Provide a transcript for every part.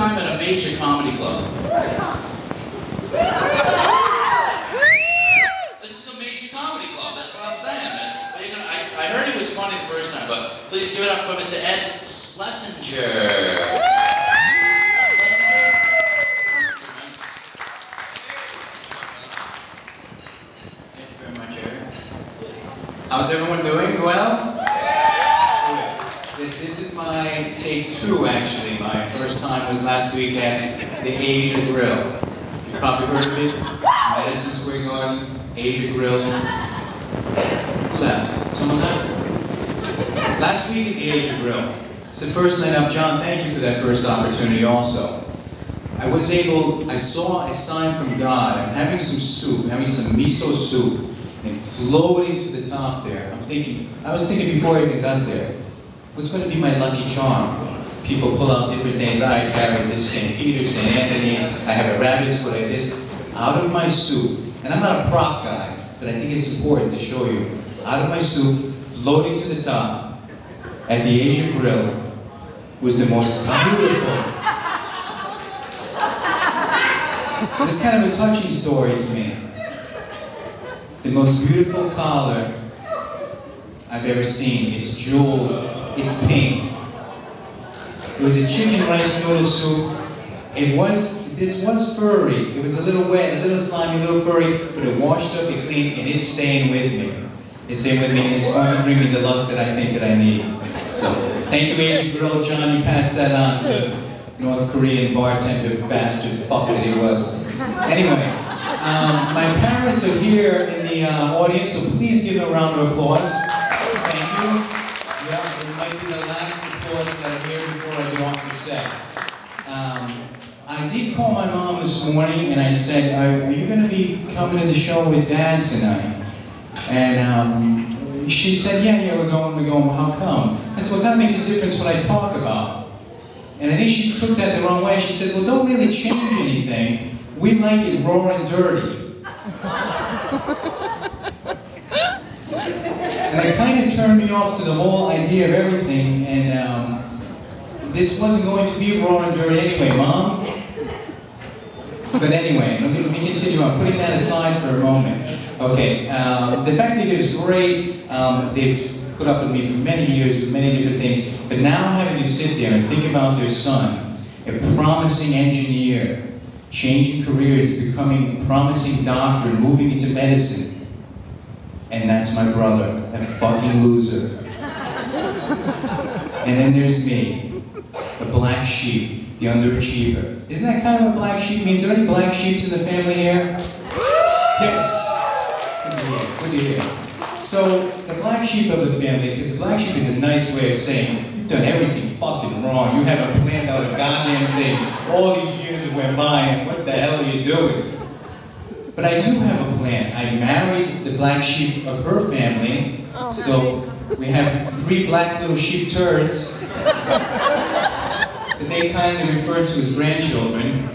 time at a major comedy club. This is a major comedy club, that's what I'm saying, man. But I heard he was funny the first time, but please give it up for Mr. Ed Shlesinger. How's everyone doing? Well? This is my take 2, actually. My first time was last week at the Asia Grill. You've probably heard of it. Madison Square Garden, Asia Grill. Who left? Someone left? Last week at the Asia Grill. It's the first night up. John, thank you for that first opportunity also. I saw a sign from God. I'm having some soup, having some miso soup. And floating to the top there, I was thinking before I even got there, what's going to be my lucky charm? People pull out different things. I carry this St. Peter, St. Anthony, I have a rabbit's foot like this. Out of my soup, and I'm not a prop guy, but I think it's important to show you. Out of my soup, floating to the top, at the Asian Grill, was the most beautiful. It's kind of a touching story to me. The most beautiful collar I've ever seen. It's jeweled, it's pink. It was a chicken rice noodle soup. This was furry. It was a little wet, a little slimy, a little furry, but it washed up, it cleaned, and it's staying with me. It's staying with me, and it's going to bring me the luck that I think that I need. So, thank you, Asian Grill. John, you passed that on to North Korean bartender bastard fuck that he was. Anyway. My parents are here in the audience, so please give them a round of applause. Thank you. Yeah, it might be the last applause that I hear before I get off the set. I did call my mom this morning and I said, are you going to be coming to the show with Dad tonight? And she said, yeah, we're going. Well, how come? I said, well, that makes a difference what I talk about. And I think she took that the wrong way. She said, well, don't really change anything. We like it raw and dirty. And it kind of turned me off to the whole idea of everything, and this wasn't going to be raw and dirty anyway, Mom. But anyway, let me continue on, putting that aside for a moment. Okay, the fact that it was great, they've put up with me for many years with many different things, but now having to sit there and think about their son, a promising engineer, changing careers, becoming a promising doctor, moving into medicine. And that's my brother, a fucking loser. And then there's me, the black sheep, the underachiever. Isn't that kind of what black sheep means? Are there any black sheeps in the family here? Yes. Good to hear. So, the black sheep of the family, because the black sheep is a nice way of saying, you've done everything fucking wrong. You haven't planned out a goddamn thing. All these years have went by, and what the hell are you doing? But I do have a plan. I married the black sheep of her family, so we have 3 black little sheep turds that they kindly refer to as grandchildren.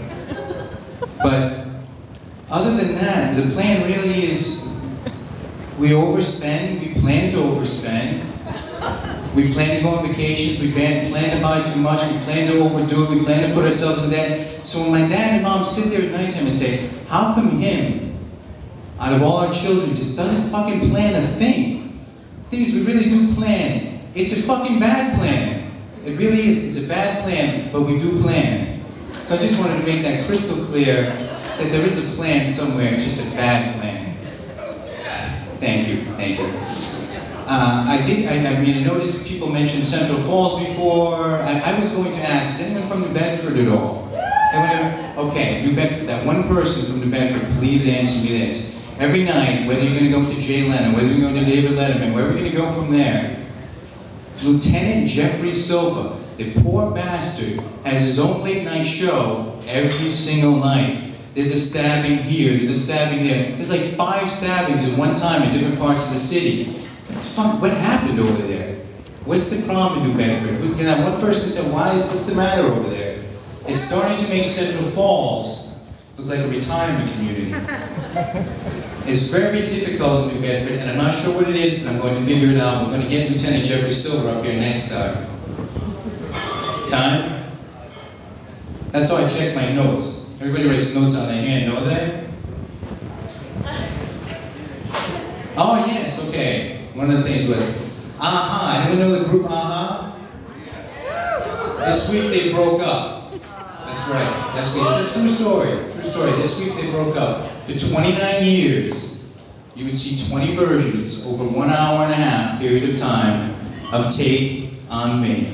But other than that, the plan really is we overspend, we plan to overspend. We plan to go on vacations, we plan to buy too much, we plan to overdo it, we plan to put ourselves in debt. So when my dad and mom sit there at nighttime and say, how come him, out of all our children, just doesn't fucking plan a thing? Things we really do plan. It's a fucking bad plan. It really is. It's a bad plan, but we do plan. So I just wanted to make that crystal clear that there is a plan somewhere, just a bad plan. Thank you, thank you. I noticed people mentioned Central Falls before. I was going to ask, is anyone from New Bedford at all? Okay, New Bedford, that one person from New Bedford, please answer me this. Every night, whether you're going to go to Jay Leno, whether you're going to David Letterman, where we're going to go from there, Lieutenant Jeffrey Silva, the poor bastard, has his own late night show every single night. There's a stabbing here, there's a stabbing there. There's like 5 stabbings at one time in different parts of the city. What happened over there? What's the problem in New Bedford? Can that one person tell what's the matter over there? It's starting to make Central Falls look like a retirement community. It's very difficult in New Bedford, and I'm not sure what it is, but I'm going to figure it out. We're going to get Lieutenant Jeffrey Silver up here next time. Time? That's how I check my notes. Everybody writes notes on their hand, know that? Oh yes, okay. One of the things was, Aha. Anyone know the group Aha? This week they broke up. That's right. That's good. It's a true story. True story. This week they broke up. For 29 years, you would see 20 versions over 1 hour and a half period of time of Take on Me.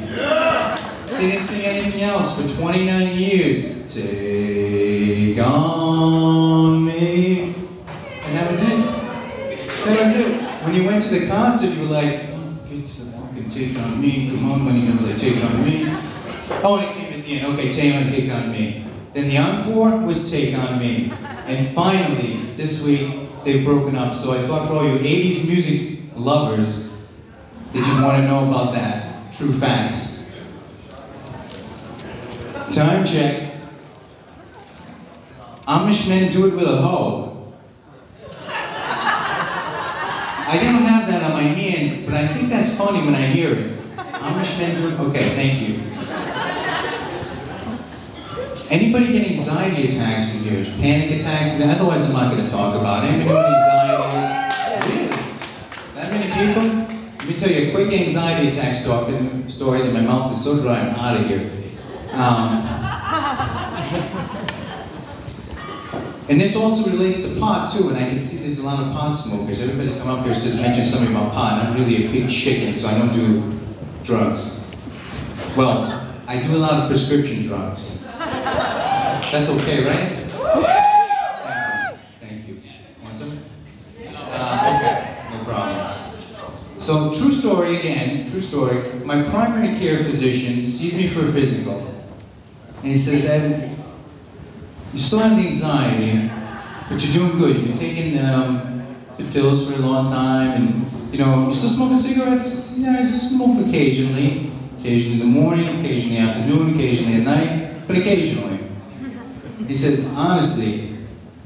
They didn't sing anything else for 29 years. Take on me. And that was it. That was it. When you went to the concert, you were like, oh, get to the fucking Take on Me. Come on, money, never like Take on Me. Oh, and it came at the end. Okay, Take on Me. Then the encore was Take on Me. And finally, this week, they've broken up. So I thought for all you 80s music lovers that you'd want to know about that. True facts. Time check. Amish men do it with a hoe. I don't have that on my hand, but I think that's funny when I hear it. Amish men do it. Okay, thank you. Anybody get anxiety attacks in here? Panic attacks? Otherwise, I'm not going to talk about it. Anybody know what anxiety is? Really? That many people? Let me tell you a quick anxiety attack story that my mouth is so dry I'm out of here. And this also relates to pot too, and I can see there's a lot of pot smokers. Everybody come up here and mention something about pot. I'm really a big chicken, so I don't do drugs. Well, I do a lot of prescription drugs. That's okay, right? Thank you. Want some? Okay, no problem. So, true story again, true story. My primary care physician sees me for a physical, and he says, Ed, you still have the anxiety, but you're doing good. You've been taking the pills for a long time, and you still smoking cigarettes? Yeah, I smoke occasionally. Occasionally in the morning, occasionally in the afternoon, occasionally at night, but occasionally. He says, honestly,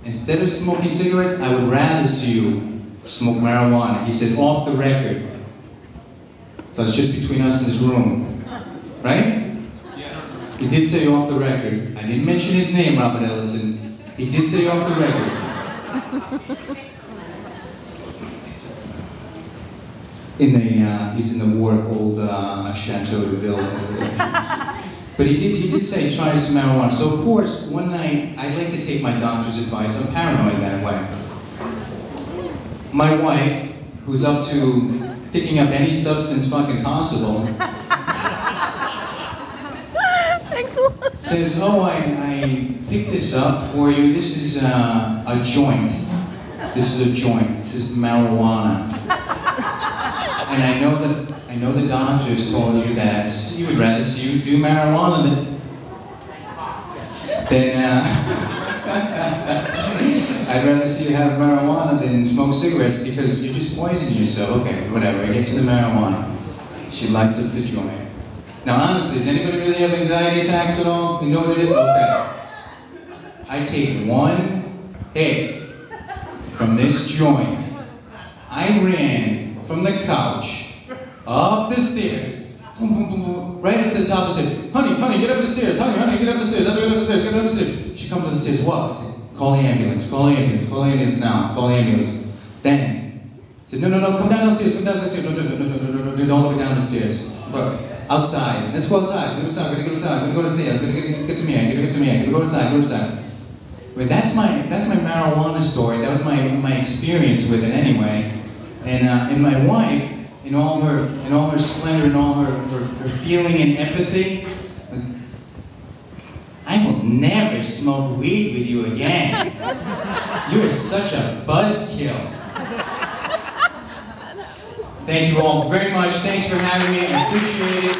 instead of smoking cigarettes, I would rather see you smoke marijuana. He said, off the record. So it's just between us in this room. Right? He did say off the record. I didn't mention his name, Robert Ellison. He did say off the record. He's in the war called Chateau de Ville. But he did say try some marijuana. So of course, one night, I like to take my doctor's advice. I'm paranoid that way. My wife, who's up to picking up any substance fucking possible, says, oh, I picked this up for you. This is a joint. This is a joint. This is marijuana. And I know the doctors told you that he would rather see you do marijuana than I'd rather see you have marijuana than smoke cigarettes because you're just poisoning yourself. Okay, whatever, I get to the marijuana. She lights up the joint. Now honestly, does anybody really have anxiety attacks at all? You know what it is? Okay. I take one hit from this joint. I ran from the couch, up the stairs, boom, boom, boom, boom, right up to the top of the stairs. Honey, get up the stairs. Honey, get up the stairs. Get up the stairs. Get up the stairs. She comes up the stairs. What? I said, call the ambulance. Call the ambulance. Call the ambulance now. Call the ambulance. Then, I said, no, come down the stairs. Come down the stairs. No, don't look down the stairs. But outside. Let's go outside. Go outside. We're gonna go outside. We're gonna go to the stairs. We're gonna get some air. We're gonna get some air. We're gonna go outside. Go outside. But that's my marijuana story. That was my experience with it anyway. And my wife, in all her splendor, and all her feeling and empathy, I will never smoke weed with you again. You are such a buzzkill. Thank you all very much. Thanks for having me. I appreciate it.